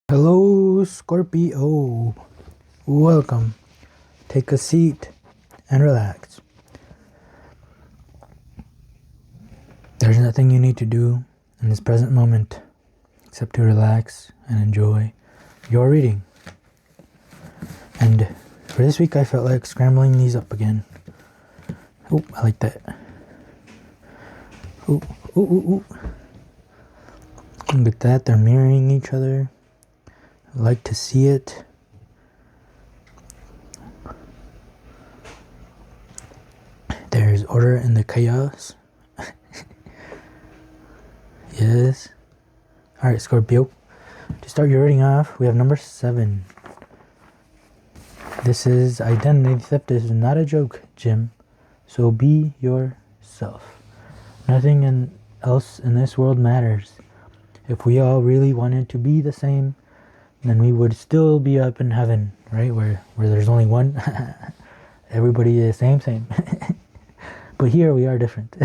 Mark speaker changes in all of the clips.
Speaker 1: Hello, Scorpio. Welcome. Take a seat and relax. There's nothing you need to do in this present moment except to relax and enjoy your reading. And for this week, I felt like scrambling these up again. Oh, I like that. Ooh, ooh, ooh, ooh. Look at that, they're mirroring each other. I like to see it. There's order in the chaos. Yes. Alright, Scorpio. To start your reading off, we have number 7. This is identity theft is not a joke, Jim. So be yourself. Nothing else in this world matters. If we all really wanted to be the same, then we would still be up in heaven, right? Where there's only one. Everybody is same. But here we are different.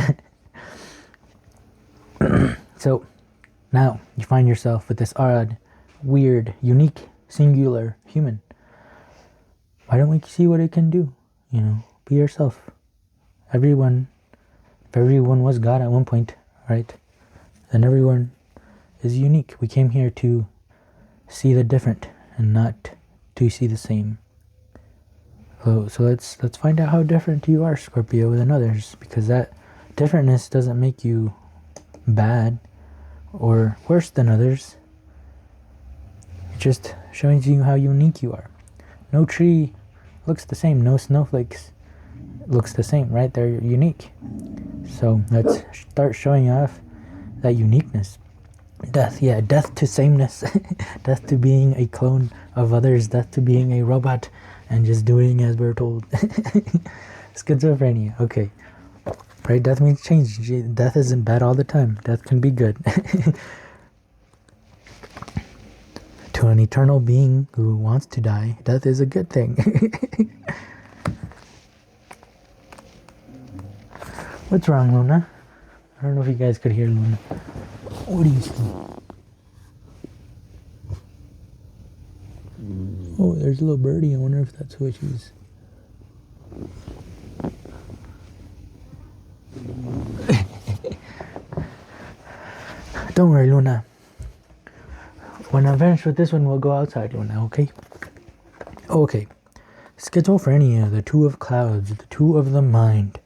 Speaker 1: So now you find yourself with this odd, weird, unique, singular human. Why don't we see what it can do? Be yourself. If everyone was God at one point, right? Then everyone is unique. We came here to see the different and not to see the same. So let's find out how different you are, Scorpio, than others, because that differentness doesn't make you bad or worse than others. It just shows you how unique you are. No tree looks the same. No snowflakes looks the same, right? They're unique. So let's start showing off that uniqueness. Death to sameness. Death to being a clone of others. Death to being a robot and just doing as we're told. Schizophrenia. Okay. Right? Death means change. Death isn't bad all the time. Death can be good. To an eternal being who wants to die, death is a good thing. What's wrong, Luna? I don't know if you guys could hear Luna. What do you see? Oh, there's a little birdie. I wonder if that's what she's... Don't worry, Luna. When I'm finished with this one, we'll go outside, Luna, okay? Okay. Schizophrenia, the two of clouds, the two of the mind.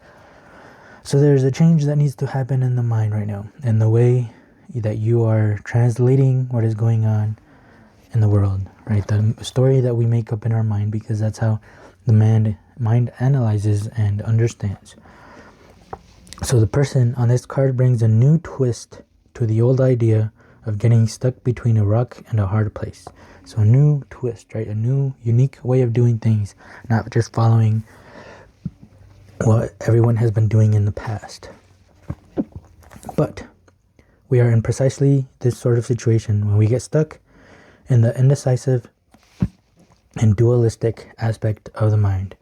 Speaker 1: So there's a change that needs to happen in the mind right now, in the way that you are translating what is going on in the world, right? The story that we make up in our mind, because that's how the mind analyzes and understands. So the person on this card brings a new twist to the old idea of getting stuck between a rock and a hard place. So a new twist, right? A new unique way of doing things, not just following what everyone has been doing in the past. But we are in precisely this sort of situation when we get stuck in the indecisive and dualistic aspect of the mind.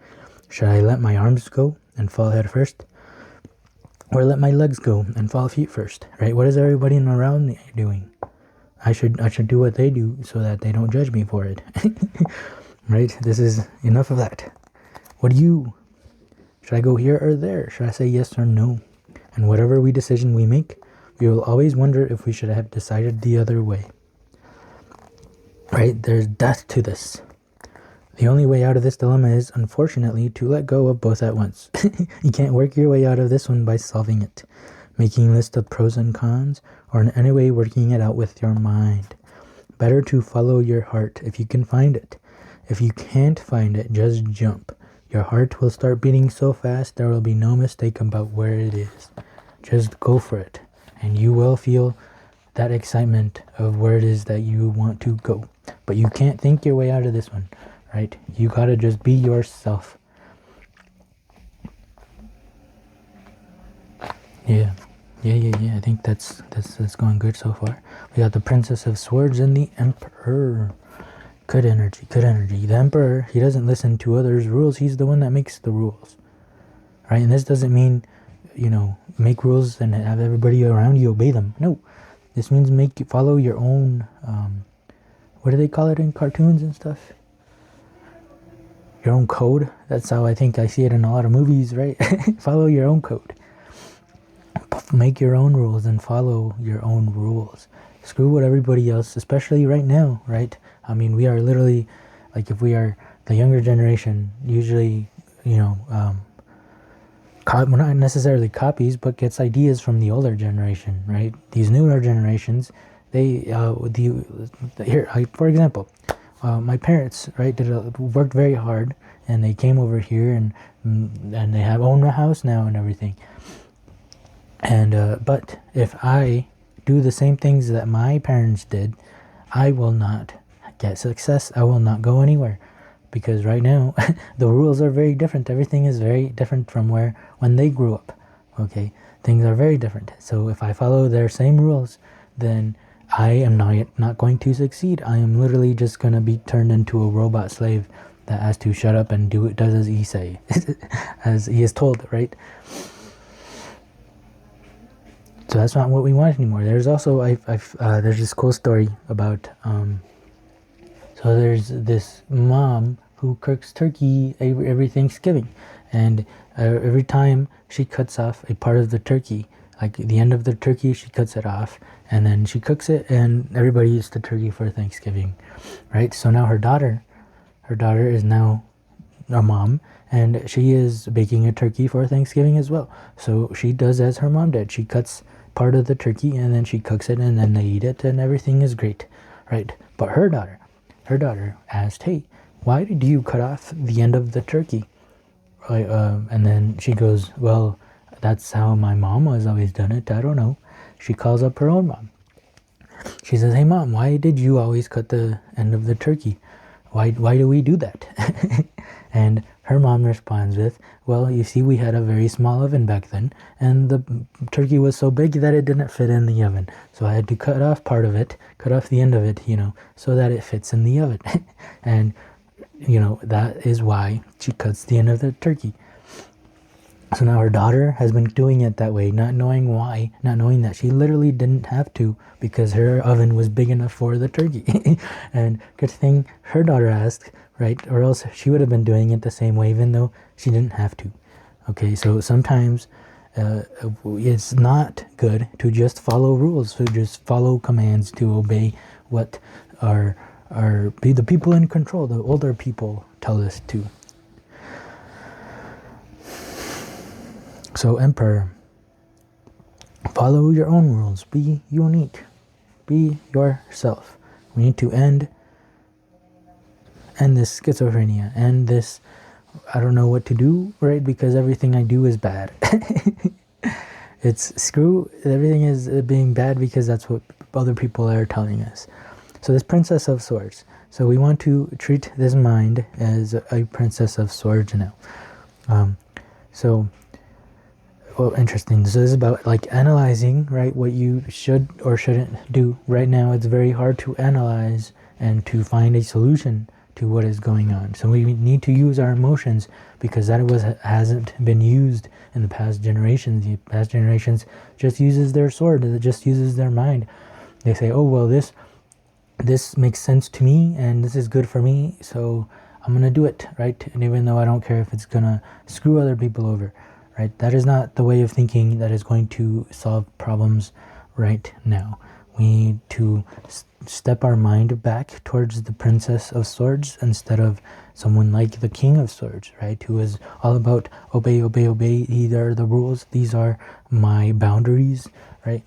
Speaker 1: Should I let my arms go and fall head first? Or let my legs go and fall feet first, right? What is everybody around me doing? I should do what they do so that they don't judge me for it. Right? This is enough of that. What do you... Should I go here or there? Should I say yes or no? And whatever decision we make, we will always wonder if we should have decided the other way. Right? There's death to this. The only way out of this dilemma is, unfortunately, to let go of both at once. You can't work your way out of this one by solving it, making a list of pros and cons, or in any way working it out with your mind. Better to follow your heart if you can find it. If you can't find it, just jump. Your heart will start beating so fast there will be no mistake about where it is. Just go for it, and you will feel that excitement of where it is that you want to go. But you can't think your way out of this one. Right? You gotta just be yourself. Yeah. I think that's going good so far. We got the Princess of Swords and the Emperor. Good energy. The Emperor, he doesn't listen to others' rules. He's the one that makes the rules. Right? And this doesn't mean, make rules and have everybody around you obey them. No. This means follow your own what do they call it in cartoons and stuff? Your own code. That's how I think I see it in a lot of movies, right? Follow your own code. Make your own rules and follow your own rules. Screw what everybody else, especially right now, right? I mean, we are literally, like, if we are the younger generation, usually, you know, well, not necessarily copies, but gets ideas from the older generation, right? These newer generations, they, here, for example, my parents, right, worked very hard, and they came over here, and they have owned a house now and everything. And but if I do the same things that my parents did, I will not get success. I will not go anywhere, because right now the rules are very different. Everything is very different from when they grew up. Okay, things are very different. So if I follow their same rules, then I am not going to succeed. I am literally just going to be turned into a robot slave that has to shut up and does as he say, as he is told, right? So that's not what we want anymore. There's also, there's this cool story about, so there's this mom who cooks turkey every Thanksgiving, and every time she cuts off a part of the turkey, like the end of the turkey, she cuts it off, and then she cooks it, and everybody eats the turkey for Thanksgiving, right? So now her daughter is now a mom, and she is baking a turkey for Thanksgiving as well. So she does as her mom did. She cuts part of the turkey, and then she cooks it, and then they eat it, and everything is great, right? But her daughter asked, hey, why did you cut off the end of the turkey? And then she goes, well, that's how my mom has always done it. I don't know. She calls up her own mom. She says, hey mom, why did you always cut the end of the turkey? Why do we do that? And her mom responds with, well, you see, we had a very small oven back then, and the turkey was so big that it didn't fit in the oven. So I had to cut off part of it, cut off the end of it, you know, so that it fits in the oven. And, you know, that is why she cuts the end of the turkey. So now her daughter has been doing it that way, not knowing why, not knowing that she literally didn't have to, because her oven was big enough for the turkey. And good thing her daughter asked, right? Or else she would have been doing it the same way, even though she didn't have to. Okay, so sometimes it's not good to just follow rules, to just follow commands, to obey what the people in control, the older people, tell us to. So Emperor, follow your own rules. Be unique. Be yourself. We need to end this schizophrenia, and this, I don't know what to do, right? Because everything I do is bad. It's screw, everything is being bad because that's what other people are telling us. So this Princess of Swords. So we want to treat this mind as a Princess of Swords now. Well, interesting. So this is about like analyzing, right, what you should or shouldn't do. Right now it's very hard to analyze and to find a solution to what is going on. So we need to use our emotions, because that hasn't been used in the past generations. The past generations just uses their sword, it just uses their mind. They say, oh well, this makes sense to me and this is good for me, so I'm gonna do it, right? And even though I don't care if it's gonna screw other people over, right? That is not the way of thinking that is going to solve problems right now. We need to step our mind back towards the Princess of Swords instead of someone like the King of Swords, right? Who is all about obey, obey, obey. These are the rules. These are my boundaries, right?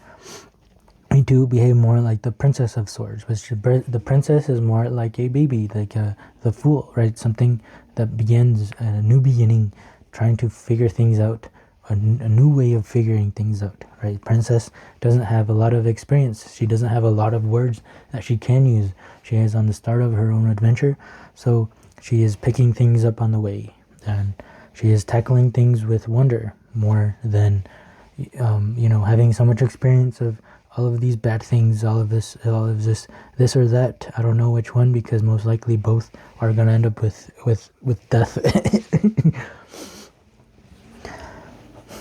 Speaker 1: We need to behave more like the Princess of Swords, which the princess is more like a baby, like the fool, right? Something that begins a new beginning, trying to figure things out, a new way of figuring things out, right? Princess doesn't have a lot of experience. She doesn't have a lot of words that she can use. She is on the start of her own adventure, so she is picking things up on the way, and she is tackling things with wonder more than, having so much experience of all of these bad things, all of this or that. I don't know which one, because most likely both are gonna end up with death.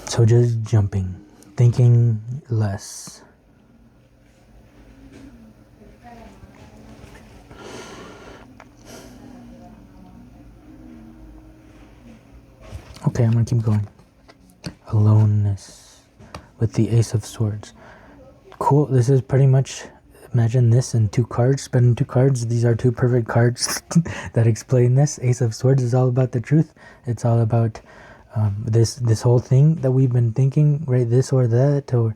Speaker 1: So just jumping, thinking less. Okay, I'm gonna keep going. Aloneness with the Ace of Swords. Cool. This is pretty much, imagine this in 2 cards, but in 2 cards, these are 2 perfect cards that explain this. Ace of Swords is all about the truth. It's all about this whole thing that we've been thinking, right? This or that, or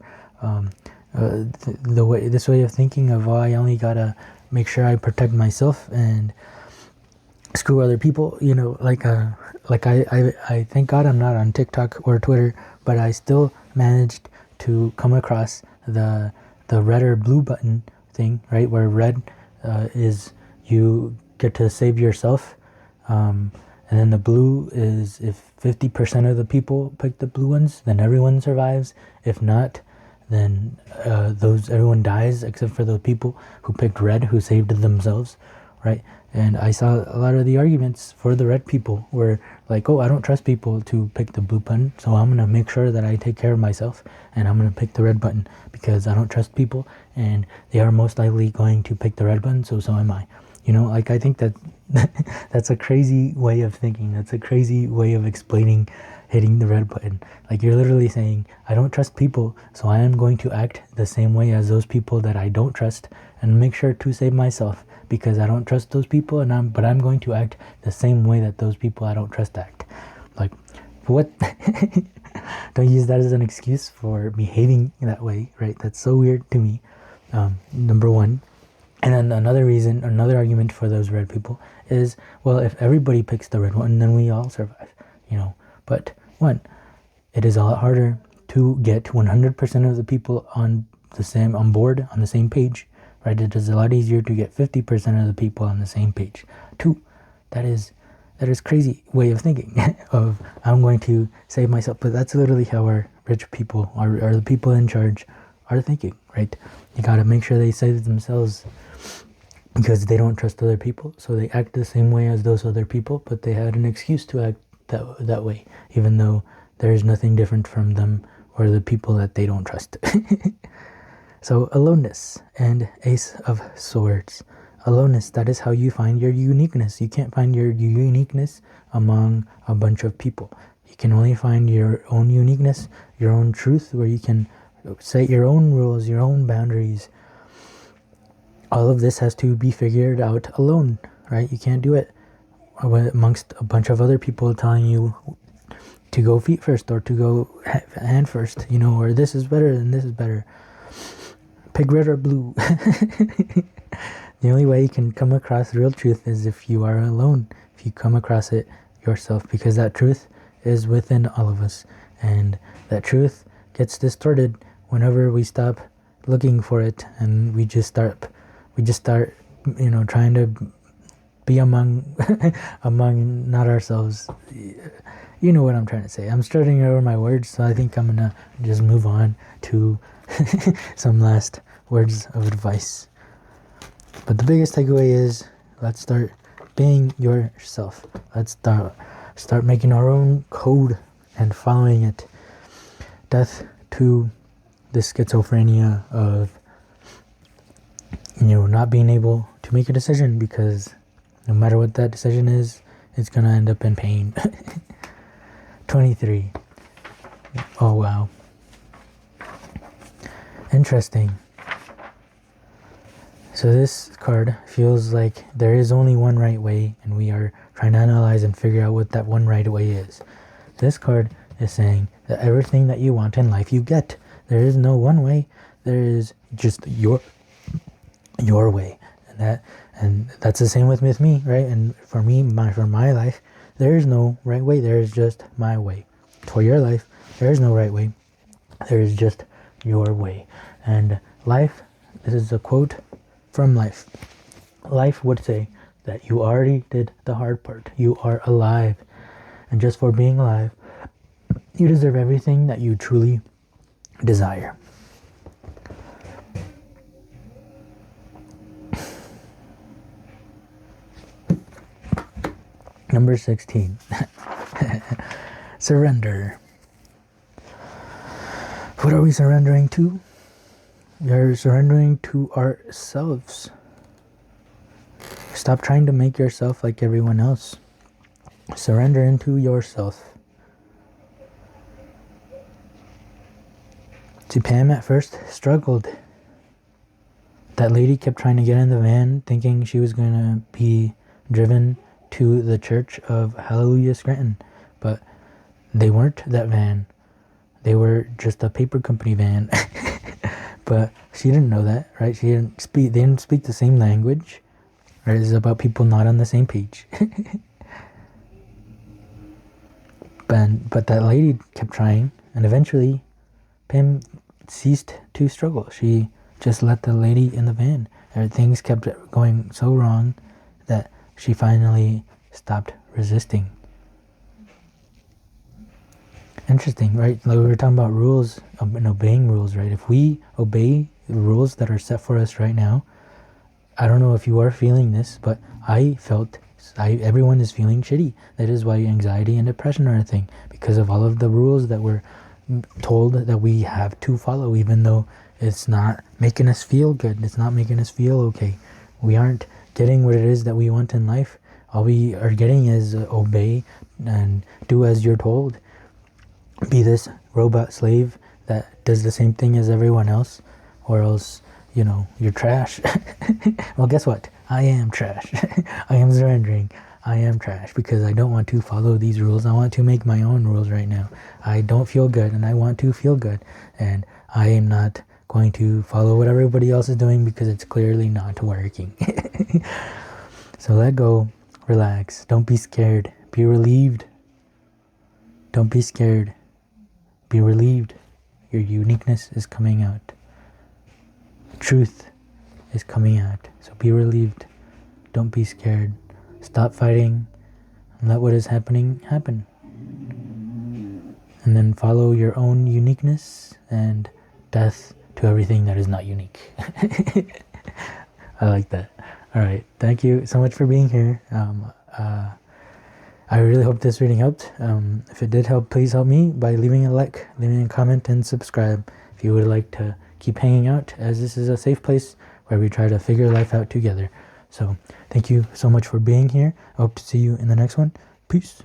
Speaker 1: this way of thinking of, oh, I only gotta make sure I protect myself and screw other people, you know, like I thank God I'm not on TikTok or Twitter, but I still managed to come across the red or blue button thing, right, where red is you get to save yourself, and then the blue is if 50% of the people pick the blue ones, then everyone survives. If not, then everyone dies except for the people who picked red, who saved themselves, right? And I saw a lot of the arguments for the red people were like, oh, I don't trust people to pick the blue button, so I'm going to make sure that I take care of myself, and I'm going to pick the red button because I don't trust people, and they are most likely going to pick the red button, so am I. You know, like, I think that that's a crazy way of thinking. That's a crazy way of explaining hitting the red button. Like, you're literally saying, I don't trust people, so I am going to act the same way as those people that I don't trust and make sure to save myself because I don't trust those people, but I'm going to act the same way that those people I don't trust act. Like, what? Don't use that as an excuse for behaving that way, right? That's so weird to me. Number one. And then another argument for those red people is, well, if everybody picks the red one, then we all survive, you know. But one, it is a lot harder to get 100% of the people on board, on the same page, right? It is a lot easier to get 50% of the people on the same page. Two, that is crazy way of thinking of I'm going to save myself. But that's literally how our rich people, or the people in charge, are thinking, right? You got to make sure they save themselves because they don't trust other people, so they act the same way as those other people, but they had an excuse to act that way, even though there is nothing different from them or the people that they don't trust. So aloneness and Ace of Swords. Aloneness, that is how you find your uniqueness. You can't find your uniqueness among a bunch of people. You can only find your own uniqueness, your own truth, where you can set your own rules, your own boundaries. All of this has to be figured out alone, right? You can't do it amongst a bunch of other people telling you to go feet first or to go hand first, you know, or this is better and this is better. Pick red or blue. The only way you can come across real truth is if you are alone, if you come across it yourself, because that truth is within all of us, and that truth gets distorted whenever we stop looking for it and we just start, you know, trying to be among not ourselves. You know what I'm trying to say. I'm starting over my words, so I think I'm gonna just move on to some last words of advice. But the biggest takeaway is, let's start being yourself. Let's start making our own code and following it. Death to the schizophrenia of, you know, not being able to make a decision, because no matter what that decision is, it's gonna end up in pain. 23. Oh wow. Interesting. So this card feels like there is only one right way, and we are trying to analyze and figure out what that one right way is. This card is saying that everything that you want in life you get. There is no one way. There is just your way, and that's the same with me, right? And for my life, there is no right way. There is just my way. For your life, there is no right way. There is just your way. And life, this is a quote from life. Life would say that you already did the hard part. You are alive. And just for being alive, you deserve everything that you truly desire. Number 16. Surrender. What are we surrendering to? We are surrendering to ourselves. Stop trying to make yourself like everyone else. Surrender into yourself. See, Pam at first struggled. That lady kept trying to get in the van, thinking she was going to be driven to the Church of Hallelujah Scranton. But they weren't that van. They were just a paper company van. But she didn't know that, right? They didn't speak the same language. Right? It's about people not on the same page. But that lady kept trying, and eventually Pam ceased to struggle. She just let the lady in the van. Things kept going so wrong that she finally stopped resisting. Interesting, right? Like we were talking about rules and obeying rules, right? If we obey the rules that are set for us right now, I don't know if you are feeling this, but everyone is feeling shitty. That is why anxiety and depression are a thing, because of all of the rules that we're told that we have to follow, even though it's not making us feel good. It's not making us feel okay. We aren't getting what it is that we want in life. All we are getting is obey and do as you're told. Be this robot slave that does the same thing as everyone else, or else, you're trash. Well, guess what? I am trash. I am surrendering. I am trash because I don't want to follow these rules. I want to make my own rules right now. I don't feel good and I want to feel good. And I am not going to follow what everybody else is doing because it's clearly not working. So let go. Relax. Don't be scared. Be relieved. Don't be scared. Be relieved. Your uniqueness is coming out. Truth is coming out. So be relieved. Don't be scared. Stop fighting and let what is happening happen. And then follow your own uniqueness and death to everything that is not unique. I like that. All right. Thank you so much for being here. I really hope this reading helped. If it did help, please help me by leaving a like, leaving a comment, and subscribe if you would like to keep hanging out, as this is a safe place where we try to figure life out together. So thank you so much for being here. I hope to see you in the next one. Peace.